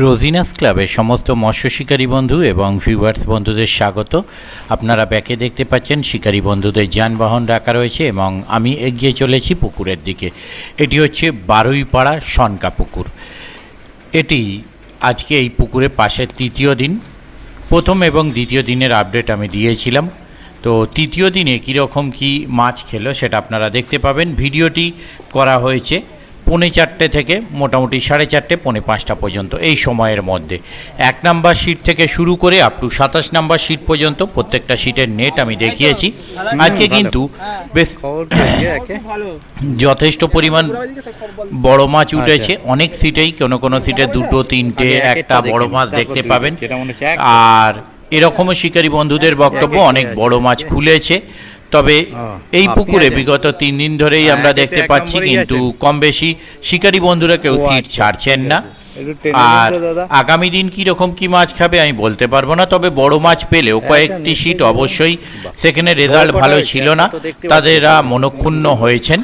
রোজিনাস ক্লাবের সমস্ত মৎস্য শিকারী বন্ধু এবং ভিউয়ার্স বন্ধুদের স্বাগত। আপনারা ব্যাকে দেখতে পাচ্ছেন শিকারী বন্ধুদের যানবাহন রাখা রয়েছে এবং আমি এগিয়ে চলেছি পুকুরের দিকে। এটি হচ্ছে বারুইপাড়া সনকা পুকুর। এটি আজকে এই পুকুরে পাশের তৃতীয় দিন। প্রথম এবং দ্বিতীয় দিনের আপডেট আমি দিয়েছিলাম। তো তৃতীয় দিনে কীরকম কী মাছ খেলো সেটা আপনারা দেখতে পাবেন। ভিডিওটি করা হয়েছে 4:45 থেকে মোটামুটি 4:30 4:45 পর্যন্ত এই সময়ের মধ্যে। 1 নাম্বার সিট থেকে শুরু করে আপ টু 27 নাম্বার সিট পর্যন্ত প্রত্যেকটা সিটের নেট আমি দেখিয়েছি। আজকে কিন্তু বেশ যথেষ্ট পরিমাণ বড় মাছ উঠেছে। অনেক সিটেই কোনো সিটে 2, 3, একটা বড় মাছ দেখতে পাবেন। আর এরকমও শিকারী বন্ধুদের বক্তব্য অনেক বড় মাছ খুলেছে। তবে এই পুকুরে বিগত 3 দিন ধরেই আমরা দেখতে পাচ্ছি কিন্তু কম বেশি শিকারী বন্ধুরা কেউ সিট ছাড়ছেন না। আর আগামী দিন কীরকম কী মাছ খাবে আমি বলতে পারবো না। তবে বড় মাছ পেলেও কয়েকটি সিট অবশ্যই সেখানে রেজাল্ট ভালো ছিল না, তাদেরা মনক্ষুণ্ণ হয়েছেন।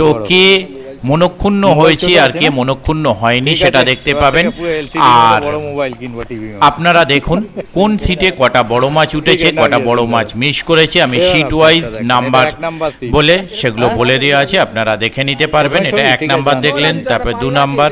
তো কে মনক্ষুণ্ণ হয়েছে আর কে মনক্ষুণ্ণ হয়নি সেটা দেখতে পাবেন। আর আপনারা দেখুন কোন সিটে কটা বড় মাছ উঠেছে, কটা বড় মাছ মিস করেছে। আমি সিট ওয়াইজ নাম্বার বলে সেগুলো বলে দেওয়া আছে, আপনারা দেখে নিতে পারবেন। এটা 1 নাম্বার দেখলেন, তারপরে 2 নাম্বার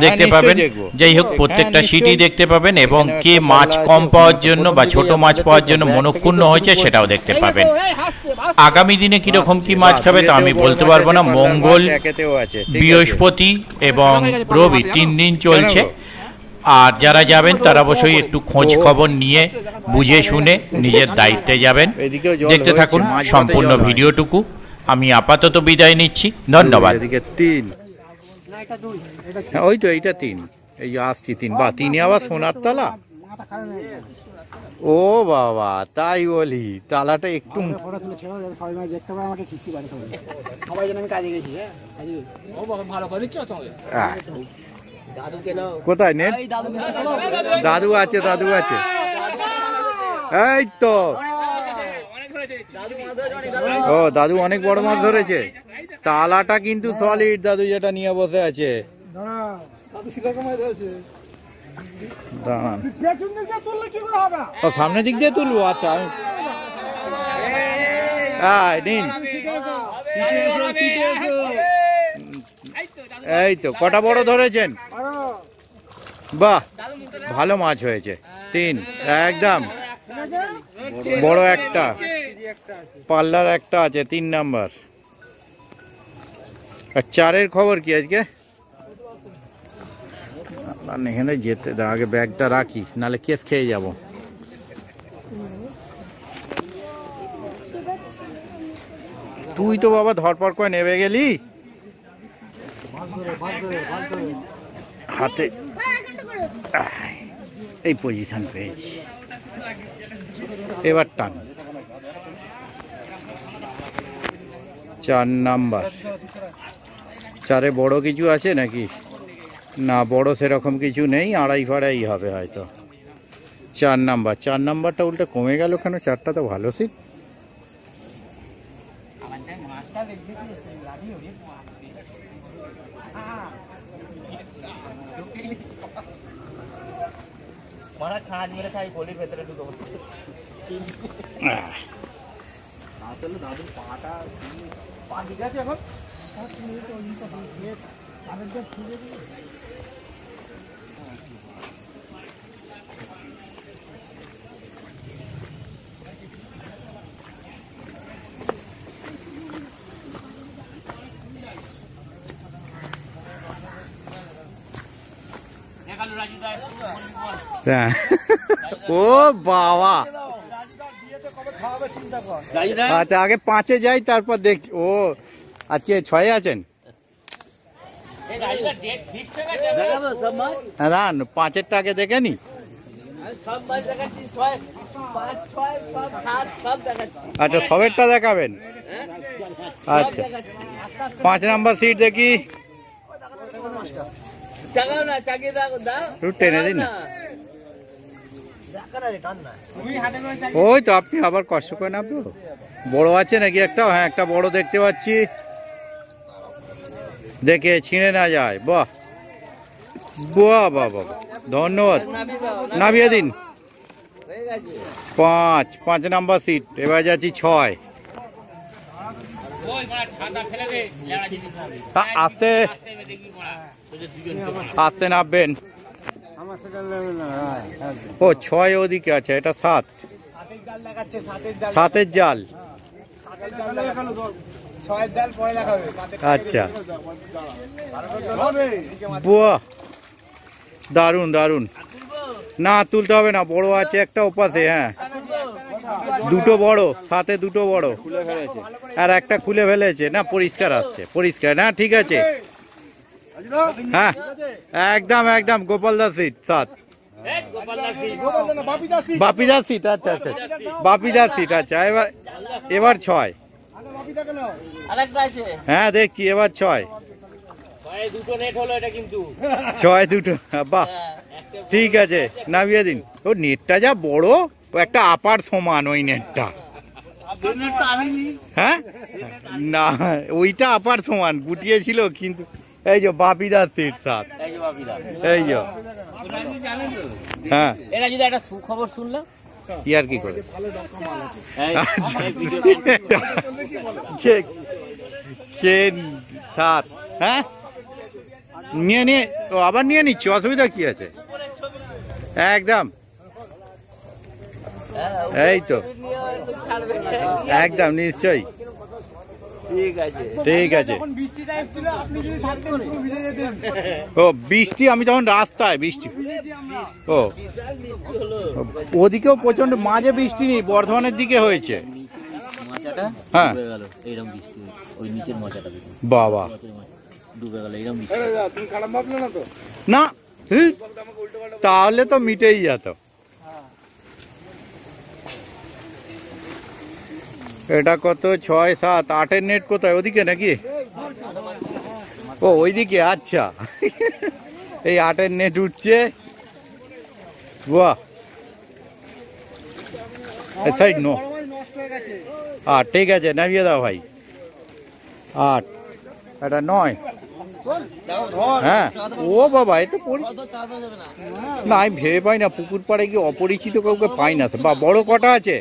দেখতে পাবেন। যাই হোক প্রত্যেকটা সিটই দেখতে পাবেন এবং কে মাছ কম পাওয়ার জন্য বা ছোট মাছ পাওয়ার জন্য মনক্ষুণ্ণ হয়েছে সেটাও দেখতে পাবেন। আগামী দিনে কিরকম কি মাছ খাবে তা আমি বলতে পারবো না। মঙ্গল, বৃহস্পতি এবং রবি 3 দিন চলছে। আর যারা যাবেন তারা অবশ্যই একটু খোঁজ খবর নিয়ে বুঝে শুনে নিজের দায়িত্বে যাবেন। দেখতে থাকুন সম্পূর্ণ ভিডিওটুকু। আমি আপাতত বিদায় নিচ্ছি, ধন্যবাদ। ওই তো এইটা 3, এই আসছি 3 বা 3 আবার সোনার তালা। ও বাবা, তাই বলি তালাটা একটু কোথায় নেট? দাদু আছে, দাদু আছে। এই তো ও দাদু অনেক বড় মাছ ধরেছে। তালাটা কিন্তু সলিড, দাদু যেটা নিয়ে বসে আছে। সামনের দিক দিয়ে তুলবো? আচ্ছা এই তো কটা বড় ধরেছেন? বাহ, ভালো মাছ হয়েছে। 3 একদম বড় একটা, পাল্লার একটা আছে 3 নাম্বার। আর 4-এর খবর কি আজকে? এখানে যেতে আগে ব্যাগটা রাখি, নালে কেস খেয়ে যাব। তুই তো বাবা ধরপড় করে নেমে গেলি হাতে। এই পজিশন পেয়েছি, এবার টান। 4 নাম্বার। 4-এ বড় কিছু আছে নাকি? না, বড় সেরকম কিছু নেই, 2.5 হবে হয়তো। 4 নাম্বার। 4 নাম্বারটা উল্টে কমে গেল কেন? 4টা তো ভালো সিট। ও বাবা, আচ্ছা আগে 5-এ যাই তারপর দেখছি। ও আজকে 6-এ আছেন? হ্যাঁ, 5-এরটা আগে দেখে নি। আচ্ছা, সবেরটা দেখাবেন? আচ্ছা, 5 নাম্বার সিট দেখি, টেনে দিন না। ওই তো আপনি আবার কষ্ট করে নামবো। বড় আছে নাকি একটা? হ্যাঁ, একটা বড় দেখতে পাচ্ছি। দেখে ছিঁড়ে না যায়। বাহ বাহ বাহ বাহ। ধন্যবাদ। নামিয়ে দিন। 5 নাম্বার সিট। এবার যাচ্ছি 6। আস্তে আস্তে নামবেন। ও 6 ওদিকে আছে, এটা 7। 7-এর জাল। আচ্ছা, বাহ, দারুন দারুন। না তুলতে হবে না, বড় আছে একটা ওপাশে। হ্যাঁ, দুটো বড়, 7-এ দুটো বড়, আর একটা খুলে ফেলেছে। না পরিষ্কার আসছে, পরিষ্কার। না ঠিক আছে। হ্যাঁ একদম একদম গোপালদার সিট 7। বাপিদার সিট। আচ্ছা আচ্ছা, বাপিদার সিট। আচ্ছা, এবার 6। হ্যাঁ দেখছি, এবার 6। 6 দুটো। বাহ, ঠিক আছে, নামিয়ে দিন। ও নেটটা যা বড়, ও একটা আপার সমান ওই নেটটা। হ্যাঁ না, ওইটা আপার সমান গুটিয়েছিল, কিন্তু এই যে বাপিদার সিট 7। এই যে হ্যাঁ, এটা যদি একটা সুখবর শুনলাম ইয়ার কি করে। সে 7। হ্যাঁ নিয়ে নিয়ে আবার নিয়ে নিচ্ছি, অসুবিধা কি আছে। একদম, এই তো একদম নিশ্চয়ই। ঠিক আছে। ও বৃষ্টি, আমি তখন রাস্তায় বৃষ্টি। ও ওদিকেও প্রচন্ড, মাঝে বৃষ্টি নেই, বর্ধমানের দিকে হয়েছে। হ্যাঁ বাবা, না তাহলে তো মিটেই যেত। এটা কত? 6, 7, 8-এর নেট কোথায়? ওদিকে নাকি? ও ওইদিকে। আচ্ছা, এই 8-এর নেট উঠছে। বাহ, সাইড নো। ঠিক আছে, নামিয়ে দাও ভাই। 8, এটা 9। হ্যাঁ ও বাবা, এ তো না, আমি ভেবে পাই না পুকুর পাড়ে গিয়ে অপরিচিত কাউকে পাই না। বা বড় কটা আছে?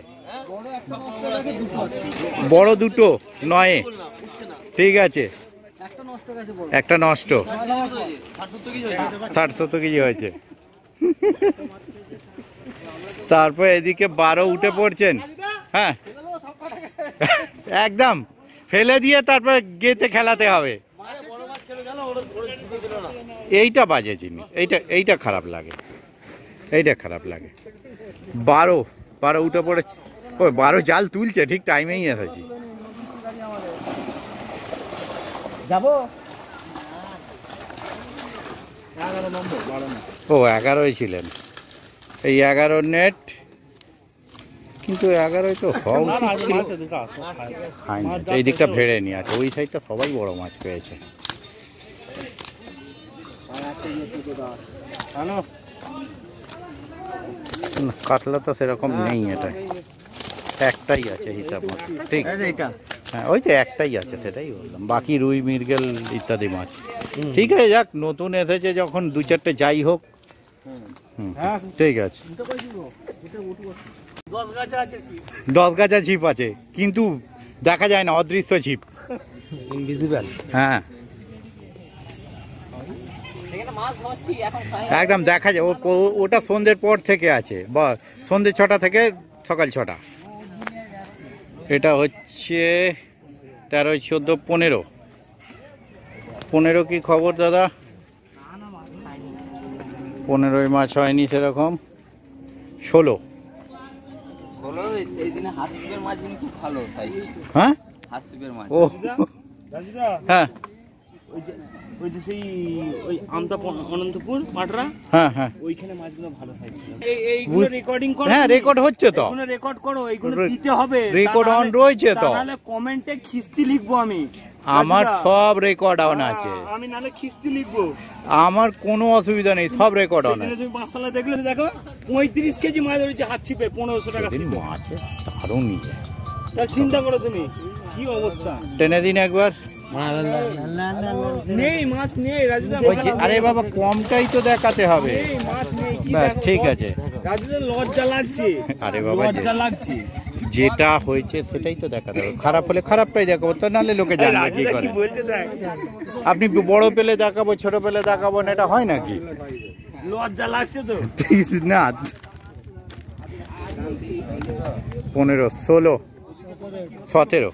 বড় দুটো 9-এ। ঠিক আছে, একটা নষ্ট। 60-70 কেজি হয়েছে। তারপর এদিকে 12 উঠে পড়ছেন। হ্যাঁ একদম ফেলে দিয়ে তারপর গেতে খেলাতে হবে। এইটা বাজে জিনিস, এইটা খারাপ লাগে, এইটা খারাপ লাগে। 12 উঠে পড়েছে। ও 12 জাল তুলছে, ঠিক টাইমেই এসেছি। যাবো। ও 11-ই ছিলেন। এই 11 নেট, কিন্তু 11-ই তো হওয়া উচিত ছিল। এই দিকটা ভেড়ে নি আছে, ওই সাইডটা সবাই বড় মাছ পেয়েছে। কাতলা তো সেরকম নেই, এটা একটাই আছে হিসাব মতো। ঠিক, হ্যাঁ ওই তো একটাই আছে, সেটাই বললাম। বাকি রুই, মৃগেল ইত্যাদি মাছ। ঠিক আছে, যাক, নতুন এসেছে যখন 2-4টে যাই হোক। ঠিক আছে। 10 গাছা ছিপ আছে, কিন্তু দেখা যায় না, অদৃশ্য ছিপ। হ্যাঁ একদম দেখা যায়। ওটা সন্ধ্যের পর থেকে আছে, বা সন্ধ্যে 6টা থেকে সকাল 6টা। এটা হচ্ছে 13, 14, 15। 15 কি খবর দাদা? 15 মাছ হয়নি সেরকম। 16। হ্যাঁ ও হ্যাঁ, ওই যে সেই ওই অনন্তপুর পাটরা। হ্যাঁ হ্যাঁ, ওইখানে মাছগুলো ভালো সাইজ ছিল। এইগুলো রেকর্ডিং করো। হ্যাঁ রেকর্ড হচ্ছে তো, এগুলো রেকর্ড করো, এইগুলো দিতে হবে। রেকর্ড অন রয়েছে তো। তাহলে কমেন্টে খিস্তি লিখবো আমি। আমার সব রেকর্ড অন আছে। আমি নালে খিস্তি লিখবো, আমার কোনো অসুবিধা নেই, সব রেকর্ড অন আছে। তুমি পাঁচশালা দেখলে দেখো 35 কেজি মাছ ধরেছে হাত ছিপে, 1500 টাকা ছিপে। মাছ দারুণ নিয়ে, তাহলে চিন্তা করো তুমি কি অবস্থা। টেনে দিন একবার। নেই মাছ নেই রাজুদা, আরে বাবা কমটাই তো দেখাতে হবে। নেই মাছ নেই, কি ব্যাস দেখাবো ঠিক বল? আছে। রাজুদা লজ্জা লাগছে, আরে বাবা লজ্জা লাগছে। যেটা হয়েছে সেটাই তো দেখাতে হবে, খারাপ হলে খারাপটাই দেখাবো, তো নাহলে লোকে জানবে কি রাজুদা করে। কি বলতে দেখ, আপনি বড় পেলে দেখাবো, ছোট পেলে দেখাবো না, এটা হয় নাকি? লজ্জা লাগছে তো। না 15, 16, 17,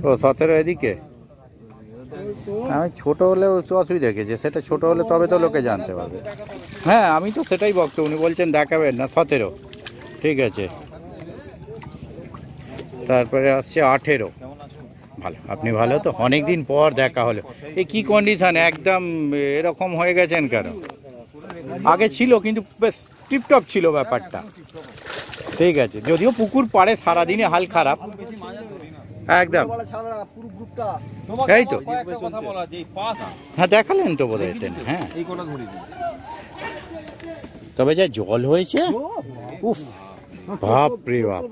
ও 17 এদিকে। আমি ছোট হলেও অসুবিধা দেখেছি, সেটা ছোট হলে তবে তো লোকে জানতে পারবে। হ্যাঁ আমি তো সেটাই বক্তব্য, উনি বলছেন দেখাবেন না, 17 ঠিক আছে। তারপরে আসছে 18। ভালো, আপনি ভালো তো, অনেক দিন পর দেখা হলো। এই কি কন্ডিশন, একদম এরকম হয়ে গেছেন কেন? আগে ছিল কিন্তু বেশ টিপটপ ছিল ব্যাপারটা, ঠিক আছে। যদিও পুকুর পাড়ে সারাদিনে হাল খারাপ একদম। এই তো হ্যাঁ দেখালেন তো বোধ হয়, হ্যাঁ তবে যা জল হয়েছে, উফ বাপ রে বাপ,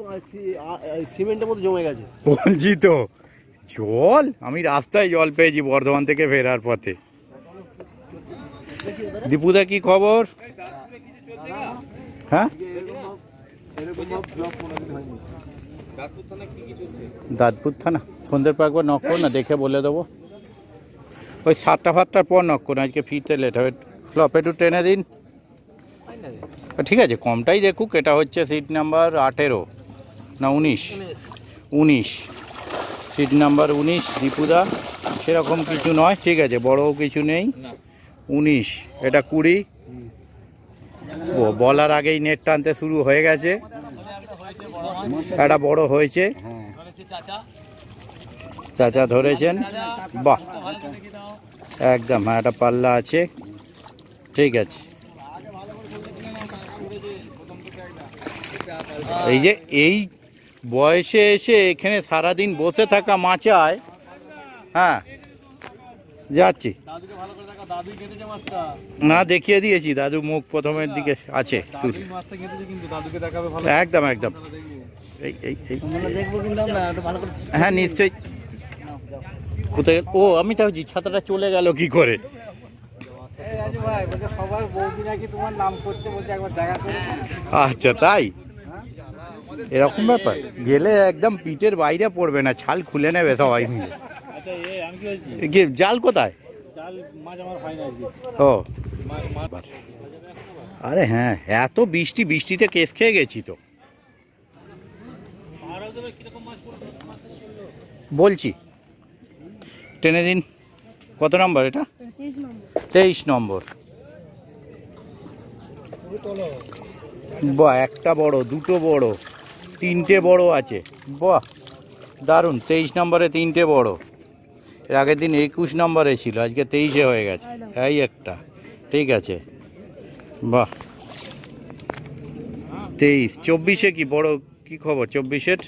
সিমেন্টের মতো জমে গেছে। বলছি তো জল, আমি রাস্তায় জল পেয়েছি বর্ধমান থেকে ফেরার পথে। দীপুদা কি খবর? হ্যাঁ দাঁতপুর থানা, সন্ধ্যের পর একবার নক করুন না, দেখে বলে দেবো। ওই 7টা 7টার পর নক করুন, আজকে ফিরতে লেট হবে। ফ্লপ একটু টেনে দিন। ঠিক আছে কমটাই দেখুক। এটা হচ্ছে সিট নাম্বার 18 না 19, সিট নাম্বার 19 দীপুদা, সেরকম কিছু নয়, ঠিক আছে, বড়ও কিছু নেই। 19, এটা 20। ও বলার আগেই নেট টানতে শুরু হয়ে গেছে। একটা বড় হয়েছে, চাচা ধরেছেন, বাহ একদম। হ্যাঁ একটা পাল্লা আছে, ঠিক আছে। এই যে এই বয়সে এসে এখানে সারাদিন বসে থাকা মাচায়, হ্যাঁ যাচ্ছি না, দেখিয়ে দিয়েছি। দাদু মুখ প্রথমের দিকে আছে, একদম একদম। এই এই এই হ্যাঁ নিশ্চয়ই। কোথায়? ও আমি তো ভাবছি ছাতাটা চলে গেল কি করে। আচ্ছা তাই, এরকম ব্যাপার, গেলে একদম পিঠের বাইরে পড়বে না, ছাল খুলে নেবে সবাই মিলে। জাল কোথায়? ও আরে হ্যাঁ, এত বৃষ্টিতে কেস খেয়ে গেছি তো। বলছি টেনে দিন। কত নম্বর এটা? 23 নম্বর। বাহ একটা বড়, দুটো বড়, 3টে বড় আছে, বাহ দারুণ। 23 নম্বরে 3টে বড়। এর আগের দিন 21 নম্বরে ছিল, আজকে 23-এ হয়ে গেছে। এই একটা, ঠিক আছে, বাহ 23। 24-এ কি বড়, কি খবর 24-এর?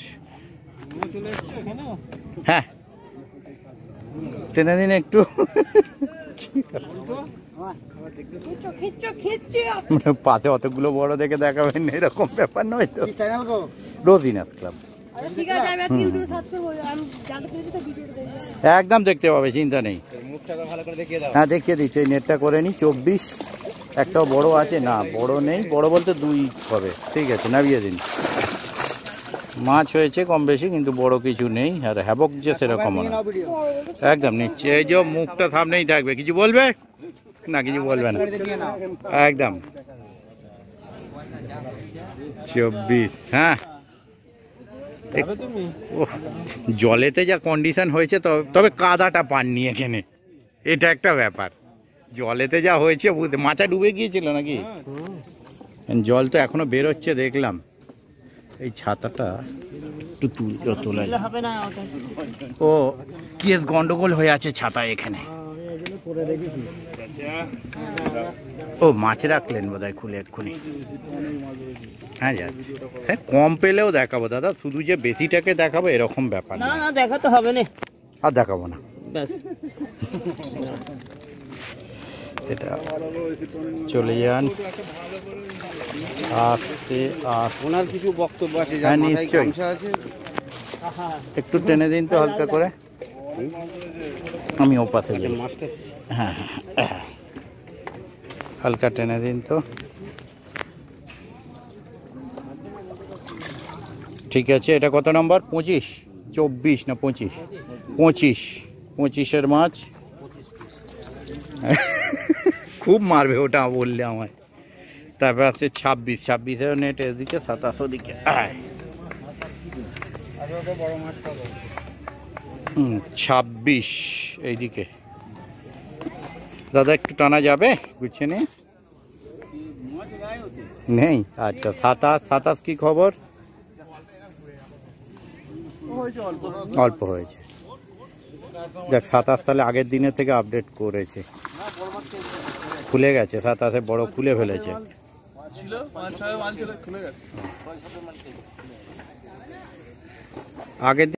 হ্যাঁ টেনে দিন একটু। পাতে অতগুলো বড় দেখে দেখাবেন এরকম ব্যাপার নয় তো। রোজিনাস ক্লাব একদম দেখতে পাবে, চিন্তা নেই। হ্যাঁ দেখিয়ে দিচ্ছি, এই নেটটা করে নিই। 24, একটাও বড় আছে না? বড় নেই, বড় বলতে 2 হবে, ঠিক আছে নামিয়ে দিন। মাছ হয়েছে কম বেশি, কিন্তু বড় কিছু নেই। আর হ্যাবক যে সেরকম একদম নিচ্ছে। এই যে মুখটা সামনেই থাকবে, কিছু বলবে না? কিছু বলবে না একদম। 24, হ্যাঁ জলেতে যা কন্ডিশন হয়েছে, তবে কাদাটা পাননি এখানে, এটা একটা ব্যাপার। জলেতে যা হয়েছে, মাছা ডুবে গিয়েছিল নাকি? জল তো এখনো বেরোচ্ছে দেখলাম। এই ছাতাটা একটু তোলা, ও কেস গন্ডগোল হয়ে আছে ছাতা এখানে। ও মাছ রাখলেন বোধহয় খুলে এক্ষুনি। হ্যাঁ যাচ্ছে, হ্যাঁ কম পেলেও দেখাবো দাদা, শুধু যে বেশিটাকে দেখাবো এরকম ব্যাপার না। না দেখাতে হবে না, আর দেখাবো না, ব্যাস। এটা চলে যান। আস্তে আস্তে, ওনার কিছু বক্তব্য আছে, হ্যাঁ নিশ্চয়ই। একটু টেনে দিন তো হালকা করে, আমি ও পাশে যাই। হ্যাঁ হ্যাঁ, হালকা টেনে দিন তো। ঠিক আছে, এটা কত নম্বর? 25, 24 না 25? 25-এর মাছ। খুব মারবে ওটা বললে আমায়। তারপর আছে 26-এর নেট এদিকে, 27 ওদিকে। 26 এইদিকে। দাদা একটু টানা যাবে গুছিয়ে নিয়ে? নেই, আচ্ছা। 27 কি খবর? অল্প হয়েছে। দেখ 27 তাহলে আগের দিনের থেকে আপডেট করেছে, খুলে গেছে। 27-এ বড় খুলে ফেলেছে। আগের